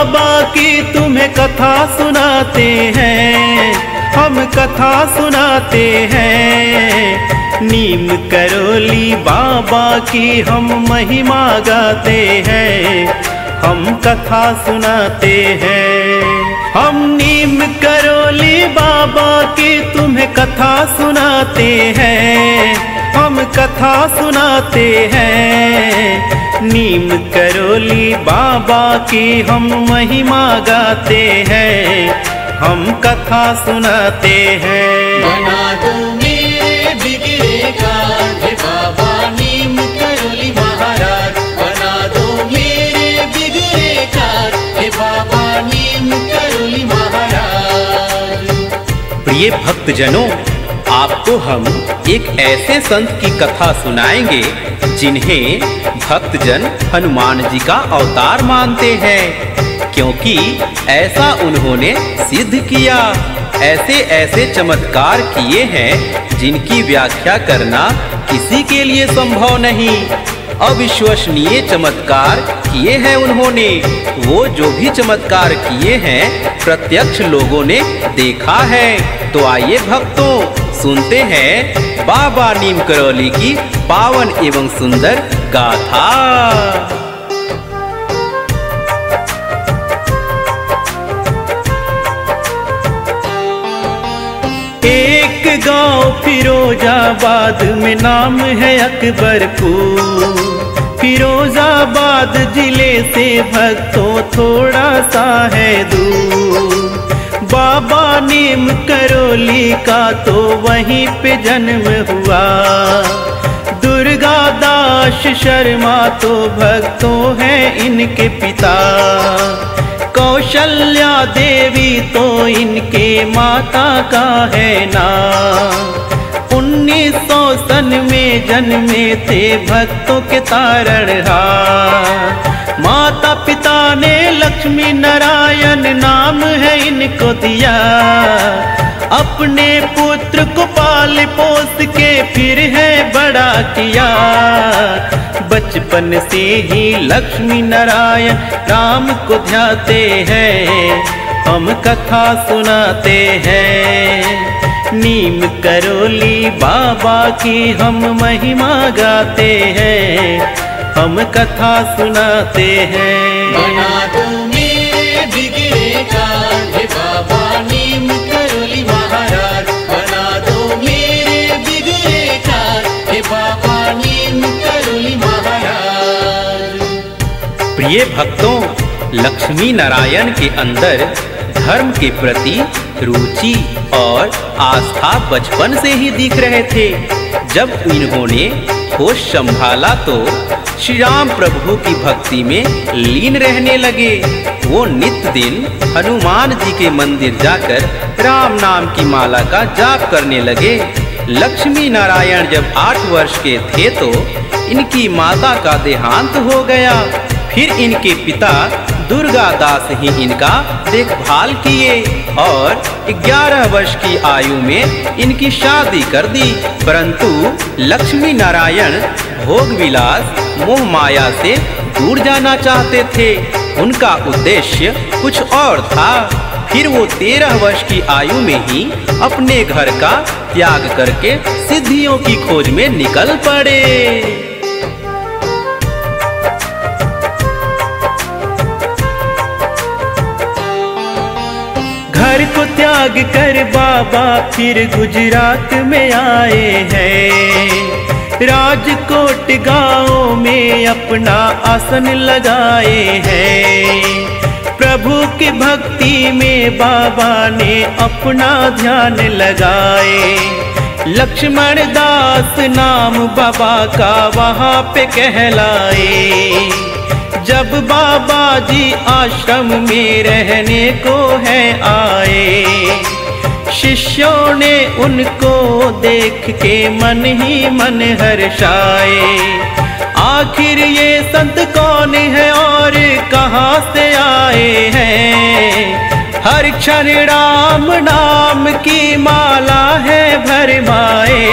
बाबा की तुम्हें कथा सुनाते हैं, हम कथा सुनाते हैं। नीम करोली बाबा की हम महिमा गाते हैं, हम कथा सुनाते हैं। हम नीम करोली बाबा की तुम्हें कथा सुनाते हैं, हम कथा सुनाते हैं। नीम करोली बाबा की हम महिमा गाते हैं, हम कथा सुनाते हैं। बना दो मेरे बिगड़े काज बाबा नीम करोली महाराज, बना दो मेरे बिगड़े काज बाबा नीम करोली महाराज। प्रिय भक्तजनों, आपको हम एक ऐसे संत की कथा सुनाएंगे जिन्हें भक्तजन हनुमान जी का अवतार मानते हैं, क्योंकि ऐसा उन्होंने सिद्ध किया। ऐसे ऐसे चमत्कार किए हैं जिनकी व्याख्या करना किसी के लिए संभव नहीं। अविश्वसनीय चमत्कार किए हैं उन्होंने। वो जो भी चमत्कार किए हैं प्रत्यक्ष लोगों ने देखा है। तो आइए भक्तों, सुनते हैं बाबा नीम करोली की पावन एवं सुंदर गाथा। एक गांव फिरोजाबाद में नाम है अकबरपुर। फिरोजाबाद जिले से भक्तों थोड़ा सा है दूर। बाबा नीम करोली का तो वहीं पे जन्म हुआ। दुर्गा दास शर्मा तो भक्तों हैं इनके पिता। कौशल्या देवी तो इनके माता का है नाम। 1900 में जन्मे थे भक्तों के तारणहार। माता पिता ने लक्ष्मी नारायण नाम है इनको दिया। अपने पुत्र को पाल पोस के फिर है बड़ा किया। बचपन से ही लक्ष्मी नारायण राम को ध्याते हैं, हम कथा सुनाते हैं। नीम करोली बाबा की हम महिमा गाते हैं, हम कथा सुनाते हैं। बना दो मेरे बिगड़े काज बाबा नीम करोली महाराज, बना दो मेरे बिगड़े काज बाबा नीम करोली महाराज। प्रिय भक्तों, लक्ष्मी नारायण के अंदर धर्म के प्रति रुचि और आस्था बचपन से ही दिख रहे थे। जब इन्होंने होश संभाला तो श्री राम प्रभु की भक्ति में लीन रहने लगे। वो नित्य दिन हनुमान जी के मंदिर जाकर राम नाम की माला का जाप करने लगे। लक्ष्मी नारायण जब 8 वर्ष के थे तो इनकी माता का देहांत हो गया। फिर इनके पिता दुर्गा दास ही इनका देखभाल किए और 11 वर्ष की आयु में इनकी शादी कर दी। परंतु लक्ष्मी नारायण भोग विलास मोह माया से दूर जाना चाहते थे। उनका उद्देश्य कुछ और था। फिर वो 13 वर्ष की आयु में ही अपने घर का त्याग करके सिद्धियों की खोज में निकल पड़े। घर को त्याग कर बाबा फिर गुजरात में आए हैं। राजकोट गांव में अपना आसन लगाए हैं। प्रभु की भक्ति में बाबा ने अपना ध्यान लगाए। लक्ष्मण दास नाम बाबा का वहाँ पे कहलाए। जब बाबा जी आश्रम में रहने को है आए, शिष्यों ने उनको देख के मन ही मन हर्षाए। आखिर ये संत कौन है और कहाँ से आए हैं? हर क्षण राम नाम की माला है भरमाए।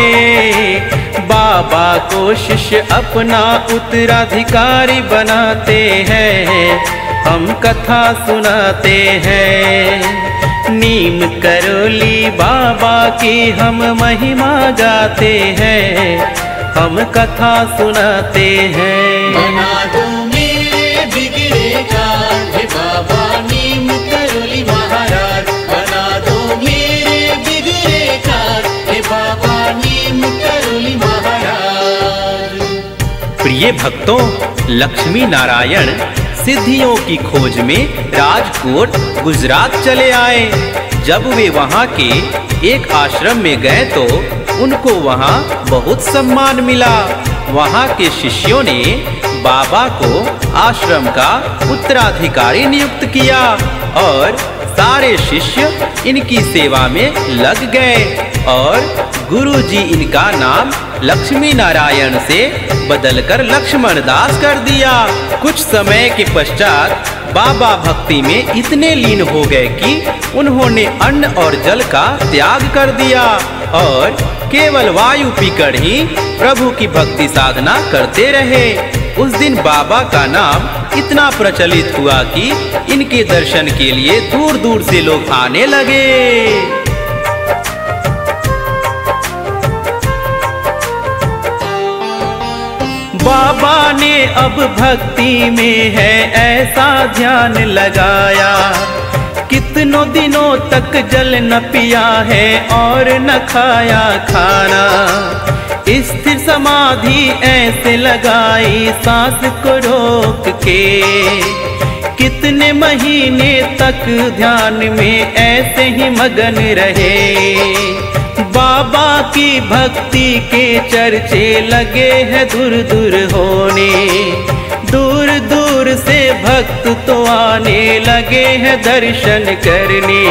बाबा बाबा को शिष्य अपना उत्तराधिकारी बनाते हैं, हम कथा सुनाते हैं। नीम करोली बाबा की हम महिमा गाते हैं, हम कथा सुनाते हैं। बना दो मेरे बिगड़े काल हे बाबा नीम करोली महाराज, बना दो मेरे बिगड़े काल हे बाबा नीम करोली महाराज। प्रिय भक्तों, लक्ष्मी नारायण सिद्धियों की खोज में राजकोट गुजरात चले आए। जब वे वहाँ के एक आश्रम में गए तो उनको वहाँ बहुत सम्मान मिला। वहाँ के शिष्यों ने बाबा को आश्रम का उत्तराधिकारी नियुक्त किया और सारे शिष्य इनकी सेवा में लग गए और गुरुजी इनका नाम लक्ष्मी नारायण से बदलकर लक्ष्मण दास कर दिया। कुछ समय के पश्चात बाबा भक्ति में इतने लीन हो गए कि उन्होंने अन्न और जल का त्याग कर दिया और केवल वायु पीकर ही प्रभु की भक्ति साधना करते रहे। उस दिन बाबा का नाम इतना प्रचलित हुआ कि इनके दर्शन के लिए दूर दूर से लोग आने लगे। बाबा ने अब भक्ति में है ऐसा ध्यान लगाया, कितनों दिनों तक जल न पिया है और न खाया खाना। स्थिर समाधि ऐसे लगाई सांस को रोक के, कितने महीने तक ध्यान में ऐसे ही मगन रहे। बाबा की भक्ति के चर्चे लगे हैं दूर दूर होने, दूर दूर से भक्त तो आने लगे हैं दर्शन करने।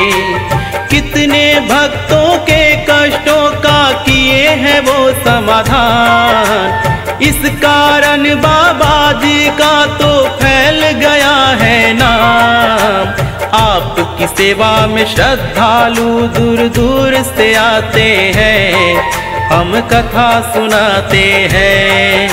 कितने भक्तों के कष्टों का किए हैं वो समाधान, इस कारण बाबा जी का तो फैल गया है नाम। आपकी सेवा में श्रद्धालु दूर दूर से आते हैं, हम कथा सुनाते हैं।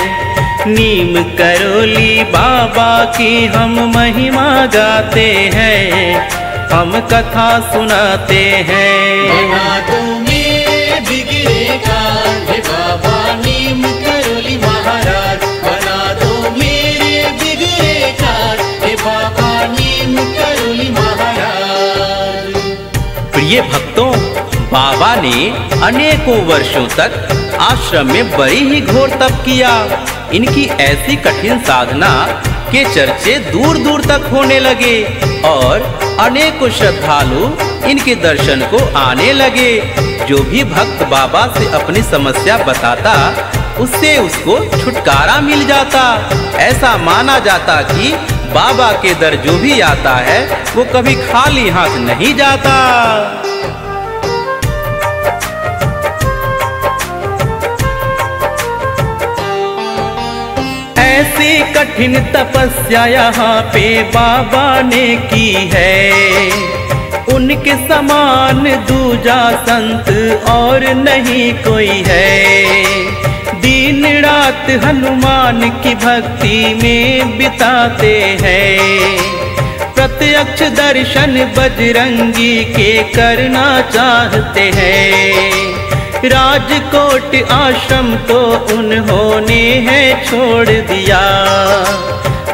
नीम करोली बाबा की हम महिमा गाते हैं, हम कथा सुनाते हैं। बना दो मेरे बिगड़े काल हे बाबा नीम करोली महाराज, बना दो मेरे बिगड़े काल हे बाबा नीम करोली महाराज। प्रिय भक्तों, बाबा ने अनेकों वर्षों तक आश्रम में बड़ी ही घोर तप किया। इनकी ऐसी कठिन साधना के चर्चे दूर दूर तक होने लगे और अनेकों श्रद्धालु इनके दर्शन को आने लगे। जो भी भक्त बाबा से अपनी समस्या बताता उससे उसको छुटकारा मिल जाता। ऐसा माना जाता कि बाबा के दर जो भी आता है वो कभी खाली हाथ नहीं जाता। ऐसी कठिन तपस्या यहाँ पे बाबा ने की है, उनके समान दूजा संत और नहीं कोई है। दिन रात हनुमान की भक्ति में बिताते हैं, प्रत्यक्ष दर्शन बजरंगी के करना चाहते हैं। राजकोट आश्रम तो उन्होंने है छोड़ दिया,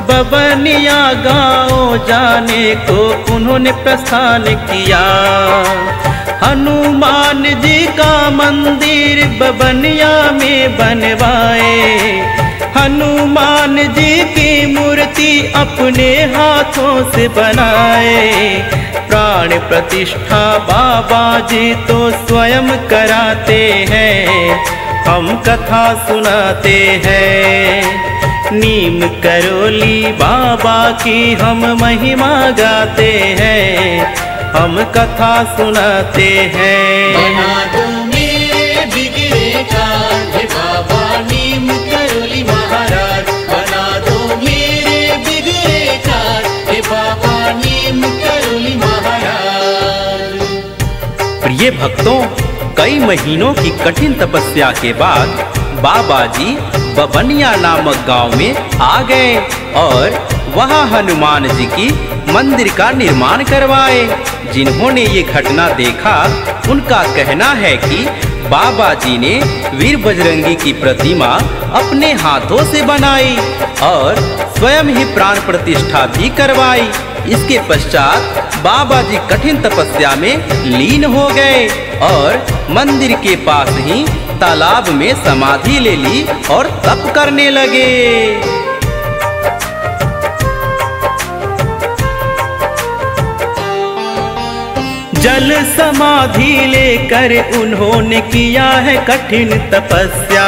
बबनिया गाँव जाने को उन्होंने प्रस्थान किया। हनुमान जी का मंदिर बबनिया में बनवाए, हनुमान जी की मूर्ति अपने हाथों से बनाए। प्राण प्रतिष्ठा बाबा जी तो स्वयं कराते हैं, हम कथा सुनाते हैं। नीम करोली बाबा की हम महिमा गाते हैं, हम कथा सुनाते हैं। बना दो मेरे बिगड़े काल हे बाबा नीम करोली महाराज, बना दो मेरे बिगड़े काल हे बाबा नीम करोली महाराज। प्रिय भक्तों, कई महीनों की कठिन तपस्या के बाद बाबा जी बबनिया नामक गांव में आ गए और वहां हनुमान जी की मंदिर का निर्माण करवाए। जिन्होंने ये घटना देखा उनका कहना है कि बाबा जी ने वीर बजरंगी की प्रतिमा अपने हाथों से बनाई और स्वयं ही प्राण प्रतिष्ठा भी करवाई। इसके पश्चात बाबा जी कठिन तपस्या में लीन हो गए और मंदिर के पास ही तालाब में समाधि ले ली और तप करने लगे। जल समाधि लेकर उन्होंने किया है कठिन तपस्या।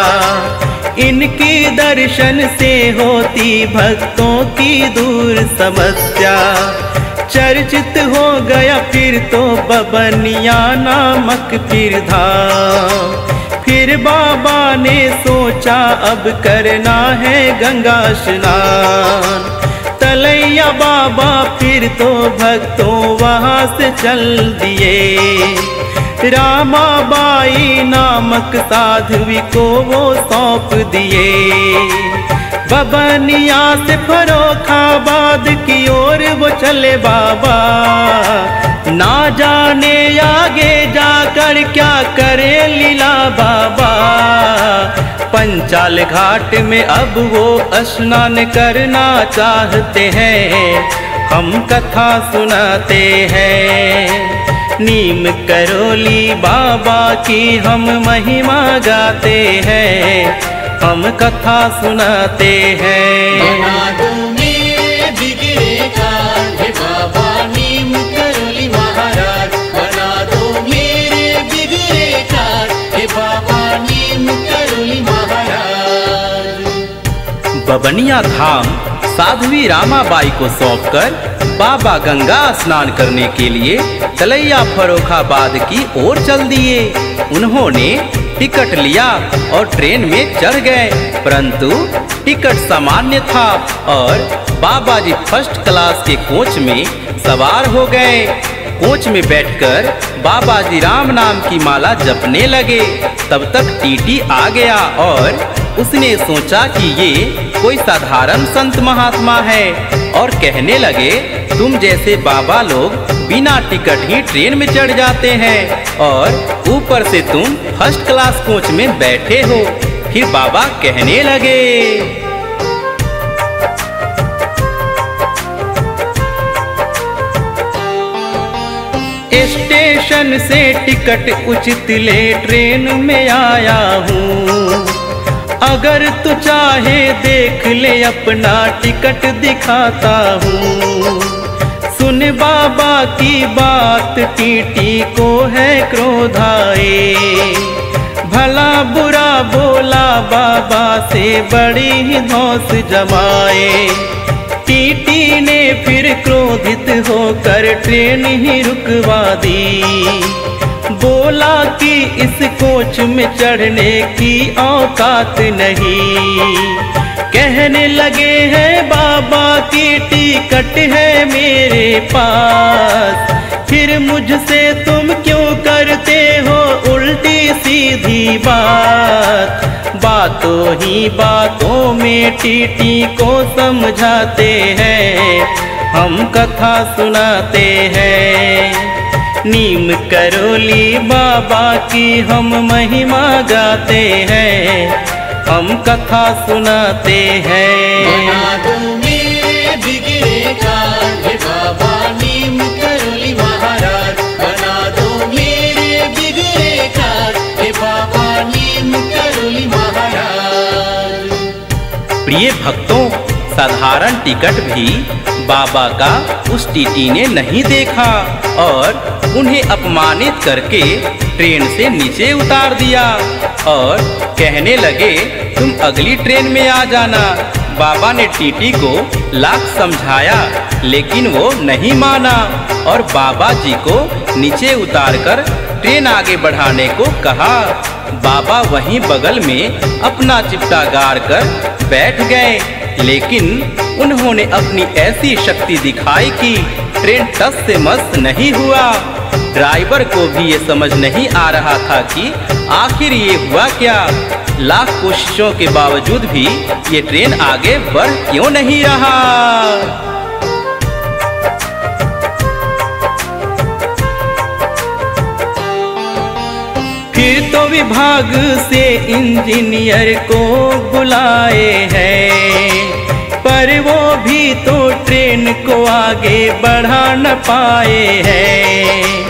इनकी दर्शन से होती भक्तों की दूर समस्या। चर्चित हो गया फिर तो बबनिया नामक फिर धाम। फिर बाबा ने सोचा अब करना है गंगा स्नान। तलैया बाबा फिर तो भक्तों वहाँ से चल दिए। रामाबाई नामक साध्वी को वो सौंप दिए। बबनिया से फर्रुखाबाद की ओर वो चले बाबा। ना जाने आगे जाकर क्या करे लीला बाबा। पंचाल घाट में अब वो स्नान करना चाहते हैं। हम कथा सुनाते हैं। नीम करोली बाबा की हम महिमा गाते हैं। हम कथा सुनाते हैं। बना दो मेरे बिगड़े काज हे बाबा नीम करोली महाराज। बना दो मेरे बिगड़े काज हे बाबा नीम करोली महाराज। बबनिया धाम साध्वी रामाबाई को सौंपकर बाबा गंगा स्नान करने के लिए तलैया फर्रुखाबाद की ओर चल दिए। उन्होंने टिकट लिया और ट्रेन में चढ़ गए, परंतु टिकट सामान्य था और बाबा जी फर्स्ट क्लास के कोच में सवार हो गए। कोच में बैठकर बाबा जी राम नाम की माला जपने लगे। तब तक टीटी आ गया और उसने सोचा कि ये कोई साधारण संत महात्मा है और कहने लगे, तुम जैसे बाबा लोग बिना टिकट ही ट्रेन में चढ़ जाते हैं और ऊपर से तुम फर्स्ट क्लास कोच में बैठे हो। फिर बाबा कहने लगे, स्टेशन से टिकट उचित ले ट्रेन में आया हूँ। अगर तू चाहे देख ले अपना टिकट दिखाता हूँ। सुन बाबा की बात टीटी को है क्रोध आए। भला बुरा बोला बाबा से बड़ी ही धौंस जमाए। टीटी ने फिर क्रोधित होकर ट्रेन ही रुकवा दी। बोला कि इस कोच में चढ़ने की औकात नहीं। कहने लगे हैं बाबा की टिकट है मेरे पास। फिर मुझसे तुम क्यों करते हो उल्टी सीधी बात। बातों ही बातों में टीटी को समझाते हैं। हम कथा सुनाते हैं। नीम करोली बाबा की हम महिमा गाते हैं। हम कथा सुनाते हैं। बना दो मेरे बिगड़े काज हे बाबा नीम करोली महाराज। बना दो मेरे बिगड़े काज हे बाबा नीम करोली महाराज। प्रिय भक्तों, साधारण टिकट भी बाबा का उस टीटी ने नहीं देखा और उन्हें अपमानित करके ट्रेन से नीचे उतार दिया और कहने लगे, तुम अगली ट्रेन में आ जाना। बाबा ने टीटी को लाख समझाया लेकिन वो नहीं माना और बाबा जी को नीचे उतारकर ट्रेन आगे बढ़ाने को कहा। बाबा वहीं बगल में अपना चिपटा गाड़ कर बैठ गए, लेकिन उन्होंने अपनी ऐसी शक्ति दिखाई कि ट्रेन टस से मस नहीं हुआ। ड्राइवर को भी ये समझ नहीं आ रहा था कि आखिर ये हुआ क्या? लाख कोशिशों के बावजूद भी ये ट्रेन आगे बढ़ क्यों नहीं रहा? फिर तो विभाग से इंजीनियर को बुलाए हैं, पर वो भी तो ट्रेन को आगे बढ़ा न पाए हैं।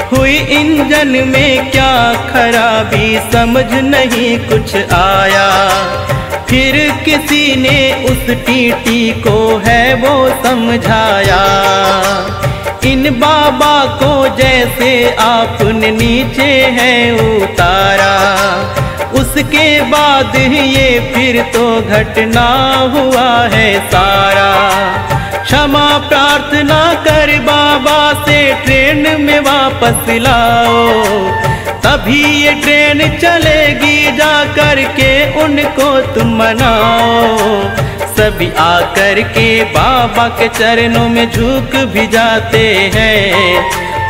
हुई इंजन में क्या खराबी समझ नहीं कुछ आया, फिर किसी ने उस टीटी को है वो समझाया। इन बाबा को जैसे आपने नीचे है उतारा, उसके बाद ये फिर तो घटना हुआ है सारा। क्षमा प्रार्थना कर बाबा से ट्रेन में वापस लाओ, तभी ये ट्रेन चलेगी, जा कर के उनको तुम मनाओ। सभी आकर के बाबा के चरणों में झुक भी जाते हैं,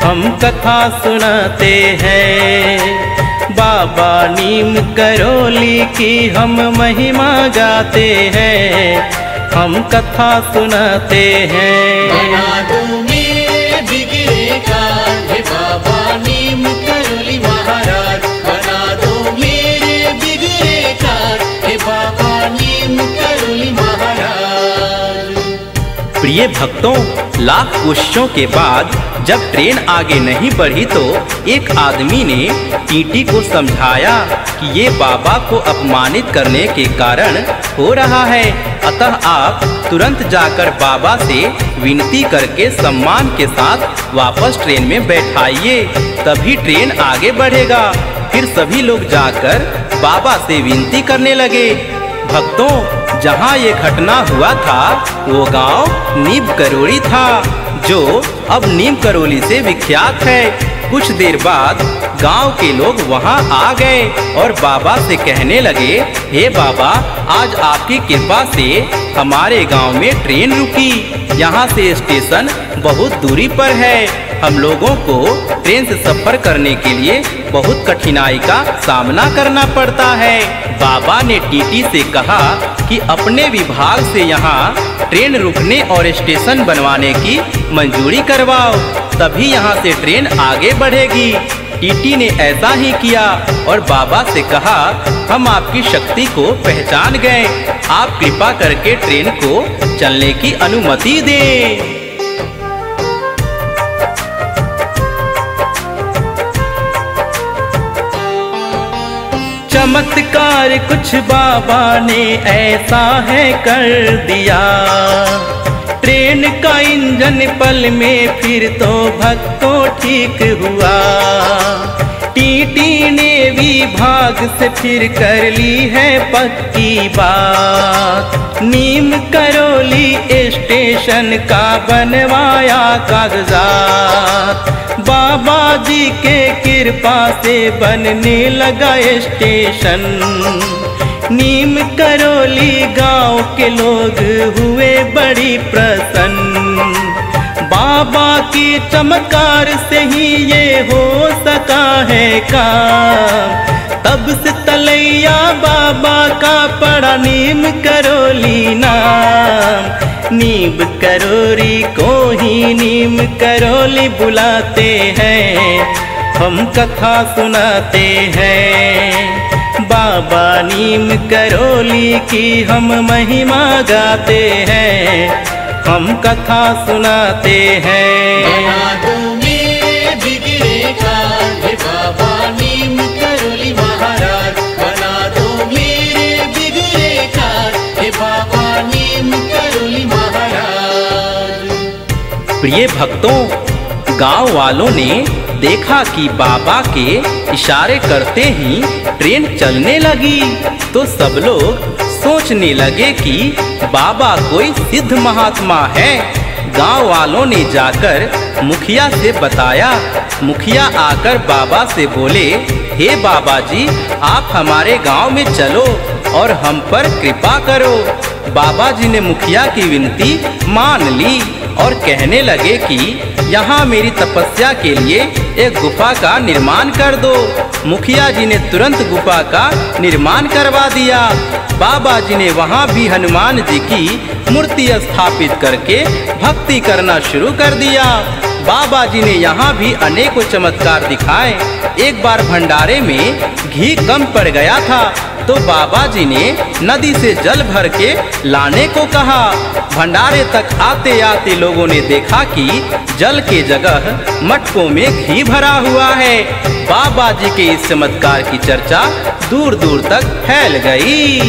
हम कथा सुनाते हैं। बाबा नीम करौली की हम महिमा गाते हैं, हम कथा सुनाते हैं। बना दो मेरे बिगड़े कान, हे बाबा नीम करौली महाराज। बना दो मेरे बिगड़े कान, हे बाबा नीम करौली महाराज। प्रिय भक्तों, लाख कोशिशों के बाद जब ट्रेन आगे नहीं बढ़ी तो एक आदमी ने टीटी को समझाया कि ये बाबा को अपमानित करने के कारण हो रहा है, अतः आप तुरंत जाकर बाबा से विनती करके सम्मान के साथ वापस ट्रेन में बैठाइए, तभी ट्रेन आगे बढ़ेगा। फिर सभी लोग जाकर बाबा से विनती करने लगे। भक्तों, जहाँ ये घटना हुआ था वो गांव नीम करौली था, जो अब नीम करौली से विख्यात है। कुछ देर बाद गांव के लोग वहां आ गए और बाबा से कहने लगे, हे बाबा, आज आपकी कृपा से हमारे गांव में ट्रेन रुकी। यहाँ से स्टेशन बहुत दूरी पर है, हम लोगों को ट्रेन से सफर करने के लिए बहुत कठिनाई का सामना करना पड़ता है। बाबा ने टीटी से कहा कि अपने विभाग से यहाँ ट्रेन रुकने और स्टेशन बनवाने की मंजूरी करवाओ, तभी यहाँ से ट्रेन आगे बढ़ेगी। टीटी ने ऐसा ही किया और बाबा से कहा, हम आपकी शक्ति को पहचान गए, आप कृपा करके ट्रेन को चलने की अनुमति दें। चमत्कार कुछ बाबा ने ऐसा है कर दिया, ट्रेन का इंजन पल में फिर तो भक्तों ठीक हुआ। टीटी ने विभाग से फिर कर ली है पक्की बात, नीम करौली स्टेशन का बनवाया कागजात। बाबा जी के कृपा से बनने लगा स्टेशन, नीम करौली गांव के लोग हुए बड़ी प्रसन्न। बाबा की चमत्कार से ही ये हो सका है काम, तब से तलैया बाबा का पड़ा नीम करौली नाम। नीम करौली को ही नीम करौली बुलाते हैं, हम कथा सुनाते हैं। बाबा नीम करौली की हम महिमा गाते हैं, हम कथा सुनाते हैं। बना दो मेरे बिगड़े कान, हे बाबा नीम करौली महाराज। बना दो मेरे बिगड़े कान, हे बाबा नीम करौली महाराज। प्रिय भक्तों, गांव वालों ने देखा कि बाबा के इशारे करते ही ट्रेन चलने लगी, तो सब लोग सोचने लगे कि बाबा कोई सिद्ध महात्मा है। गांव वालों ने जाकर मुखिया से बताया। मुखिया आकर बाबा से बोले, हे बाबा जी, आप हमारे गांव में चलो और हम पर कृपा करो। बाबा जी ने मुखिया की विनती मान ली और कहने लगे कि यहाँ मेरी तपस्या के लिए एक गुफा का निर्माण कर दो। मुखिया जी ने तुरंत गुफा का निर्माण करवा दिया। बाबा जी ने वहाँ भी हनुमान जी की मूर्ति स्थापित करके भक्ति करना शुरू कर दिया। बाबा जी ने यहाँ भी अनेकों चमत्कार दिखाए। एक बार भंडारे में घी कम पड़ गया था तो बाबा जी ने नदी से जल भर के लाने को कहा। भंडारे तक आते आते लोगों ने देखा कि जल के जगह मटकों में घी भरा हुआ है। बाबा जी के इस चमत्कार की चर्चा दूर दूर तक फैल गई।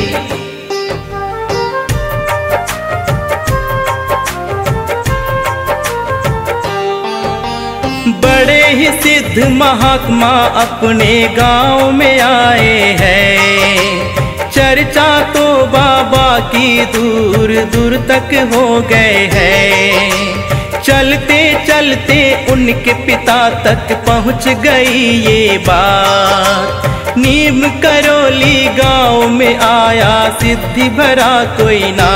बड़े ही सिद्ध महात्मा अपने गांव में आए हैं। चर्चा तो बाबा की दूर दूर तक हो गए हैं। चलते चलते उनके पिता तक पहुंच गई ये बात। नीम करौली गांव में आया सिद्धि भरा कोई ना।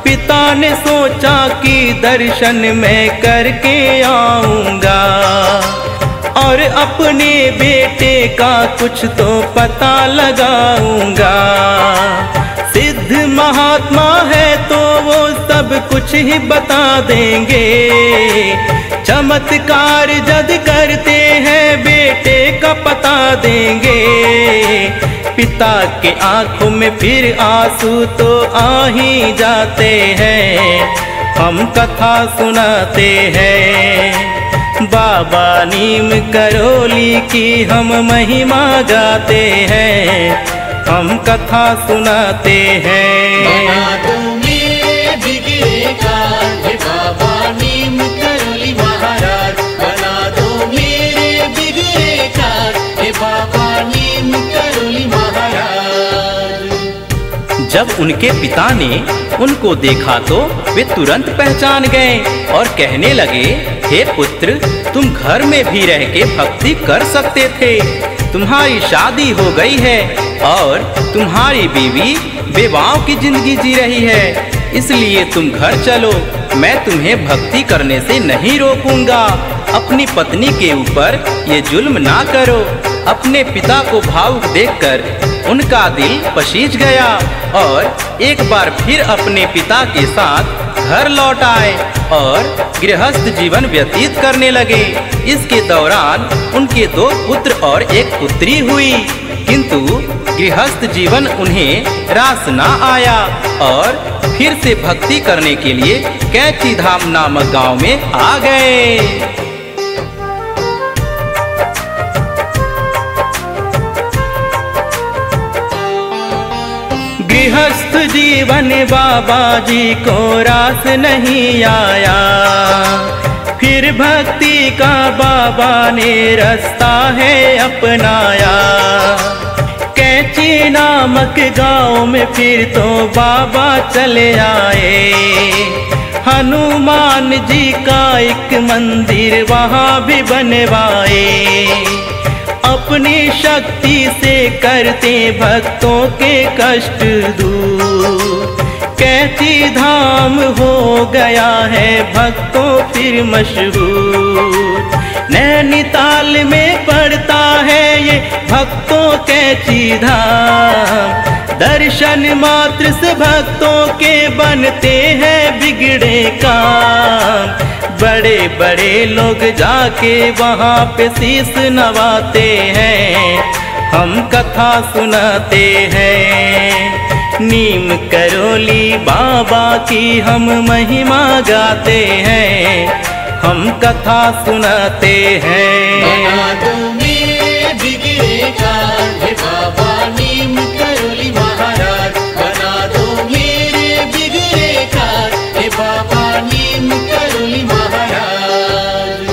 पिता ने सोचा कि दर्शन मैं करके आऊंगा और अपने बेटे का कुछ तो पता लगाऊंगा। सिद्ध महात्मा है तो वो सब कुछ ही बता देंगे। चमत्कार जद करते हैं बेटे का पता देंगे। पिता के आंखों में फिर आंसू तो आ ही जाते हैं। हम कथा सुनाते हैं बाबा नीम करौली की हम महिमा गाते हैं। हम कथा सुनाते हैं। बना दो मेरे बिगड़े काज बाबा नीम करौली महाराज। बना दो मेरे बिगड़े काज बाबा नीम करौली महाराज। जब उनके पिता ने उनको देखा तो वे तुरंत पहचान गए और कहने लगे, हे पुत्र, तुम घर में भी रह के भक्ति कर सकते थे। तुम्हारी शादी हो गई है और तुम्हारी बीवी बेवाओं की जिंदगी जी रही है, इसलिए तुम घर चलो। मैं तुम्हें भक्ति करने से नहीं रोकूंगा। अपनी पत्नी के ऊपर ये जुल्म ना करो। अपने पिता को भावुक देखकर उनका दिल पसीज गया और एक बार फिर अपने पिता के साथ घर लौट आए और गृहस्थ जीवन व्यतीत करने लगे। इसके दौरान उनके 2 पुत्र और 1 पुत्री हुई, किंतु गृहस्थ जीवन उन्हें रास ना आया और फिर से भक्ति करने के लिए कैची धाम नामक गांव में आ गए। गृहस्थ जीवन बाबा जी को रास नहीं आया। फिर भक्ति का बाबा ने रास्ता है अपनाया। कैची नामक गांव में फिर तो बाबा चले आए। हनुमान जी का एक मंदिर वहाँ भी बनवाए। अपनी शक्ति से करते भक्तों के कष्ट दूर। कैची धाम हो गया है भक्तों फिर मशहूर। नैनीताल में पड़ता है ये भक्तों कैची धाम। दर्शन मात्र से भक्तों के बनते हैं बिगड़े काम। बड़े बड़े लोग जाके वहाँ पे शीश नवाते हैं। हम कथा सुनाते हैं। नीम करौली बाबा की हम महिमा गाते हैं। हम कथा सुनाते हैं। बना दो मेरे बिगड़े काज बाबा नीम करौली महाराज। बना दो मेरे बिगड़े काज बाबा नीम करौली महाराज।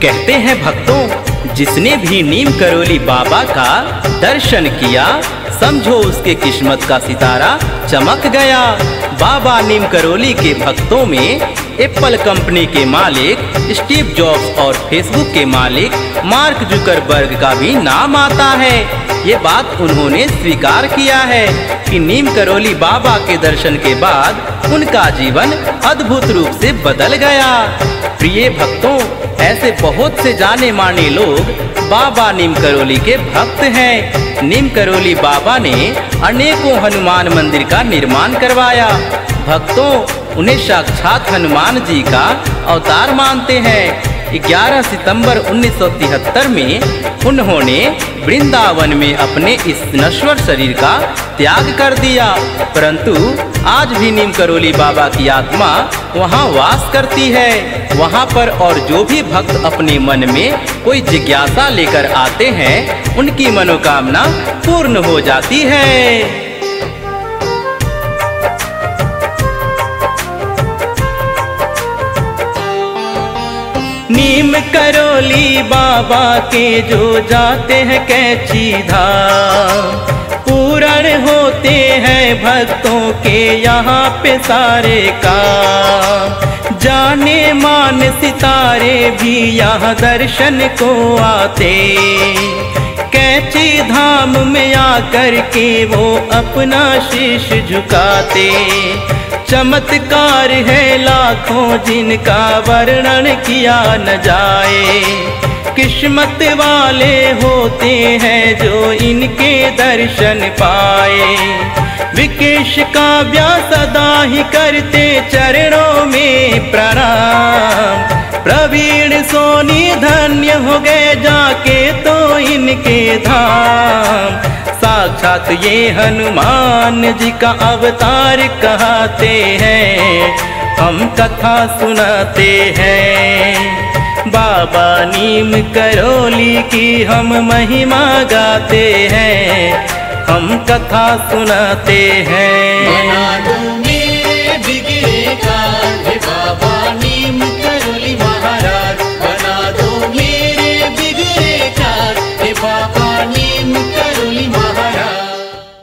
कहते हैं भक्तों, जिसने भी नीम करौली बाबा का दर्शन किया, समझो उसके किस्मत का सितारा चमक गया। बाबा नीम करौली के भक्तों में एप्पल कंपनी के मालिक स्टीव जॉब्स और फेसबुक के मालिक मार्क जुकरबर्ग का भी नाम आता है। ये बात उन्होंने स्वीकार किया है कि नीम करौली बाबा के दर्शन के बाद उनका जीवन अद्भुत रूप से बदल गया। प्रिय भक्तों, ऐसे बहुत से जाने माने लोग बाबा नीम करौली के भक्त हैं। नीम करौली बाबा ने अनेकों हनुमान मंदिर का निर्माण करवाया। भक्तों उन्हें साक्षात हनुमान जी का अवतार मानते हैं। 11 सितंबर 1973 में उन्होंने वृंदावन में अपने इस नश्वर शरीर का त्याग कर दिया, परंतु आज भी नीम करौली बाबा की आत्मा वहाँ वास करती है। वहाँ पर और जो भी भक्त अपने मन में कोई जिज्ञासा लेकर आते हैं, उनकी मनोकामना पूर्ण हो जाती है। नीम करौली बाबा के जो जाते हैं कैची धाम, पूर्ण होते हैं भक्तों के यहाँ पे सारे काम। जाने मान सितारे भी यहाँ दर्शन को आते, कैची धाम में आकर के वो अपना शीश झुकाते। चमत्कार है लाखों जिनका वर्णन किया न जाए, किस्मत वाले होते हैं जो इनके दर्शन पाए। विकेश काव्या सदा ही करते चरणों में प्रणाम, प्रवीण सोनी धन्य हो गए जाके तो इनके धाम। साक्षात ये हनुमान जी का अवतार कहते हैं, हम कथा सुनाते हैं। बाबा नीम करौली की हम महिमा गाते हैं, हम कथा सुनाते हैं। बना दो मेरे बिगड़े काज हे बाबा नीम करौली महाराज, बना दो मेरे बिगड़े काज हे बाबा नीम करौली महाराज।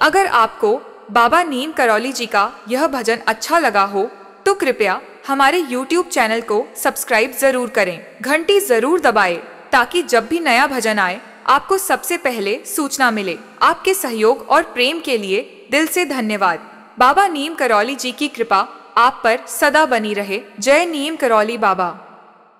अगर आपको बाबा नीम करौली जी का यह भजन अच्छा लगा हो तो कृपया हमारे YouTube चैनल को सब्सक्राइब जरूर करें, घंटी जरूर दबाएं ताकि जब भी नया भजन आए आपको सबसे पहले सूचना मिले। आपके सहयोग और प्रेम के लिए दिल से धन्यवाद। बाबा नीम करौली जी की कृपा आप पर सदा बनी रहे। जय नीम करौली बाबा।